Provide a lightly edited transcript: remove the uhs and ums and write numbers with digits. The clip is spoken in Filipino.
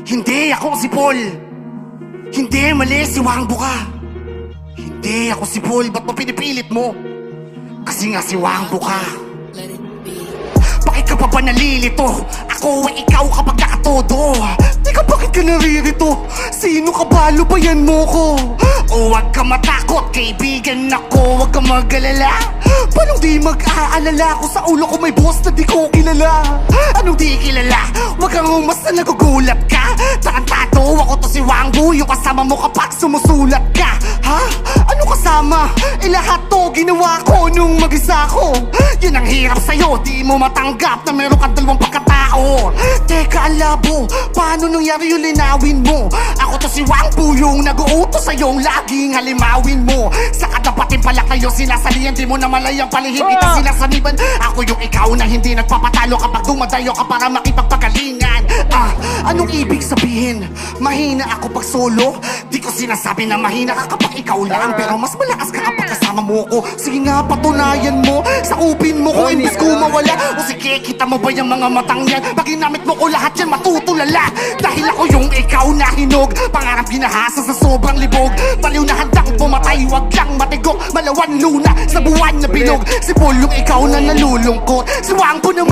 Hindi ako si Paul. Hindi, mali, si Wangbo ka. Hindi ako si Paul, ba't mo pinipilit mo? Kasi nga si Wangbo ka. Bakit ka pa ba nalilito? Ako ay ikaw kapag nakatodo. Teka, bakit ka naririto? Sino ka ba? Lubayan mo ko. O wag ka matakot, kaibigan ako. Wag ka mag-alala. Paano di mag-aalala kung sa ulo ko may boss na di ko kilala? Anong di kilala? Wag kang umasa, nagugulat ka. Tarantado, ako to si Wangbo, yung kasama mo kapag sumusulat ka. Ha? Ano kasama? Lahat to ginawa ko nung mag-isa ko. Yun ang hirap sa'yo, di mo matanggap na meron kang dalawang pagkatao. Teka, alabo, paano nangyari yung linawin mo? Ako to si Wangbo, yung nag-uutos sa'yo, laging halimawin mo. Sa kadapatin pala kayo sinasalihan, di mo na malayang palihim, kita sinasaniban. Ako yung ikaw na hindi nagpapatalo kapag dumadayo ka para makipagpagalingan. Anong ibig sabihin? Mahina ako pag solo? Di ko sinasabi na mahina ka kapag ikaw lang, pero mas malakas ka kapag kasama mo ko. Sige nga, patunayan mo, sakupin mo ko imbis ko mawala. O sige, kita mo ba yung mga matang yan? Pag ginamit mo ko lahat yan matutulala. Dahil ako yung ikaw na hinog, pangarap ginahasa sa sobrang libog. Baliw na handang pumatay, wag lang matigok. Malawan luna sa buwan na bilog. Si Paul yung ikaw na nalulungkot, si Wangbo na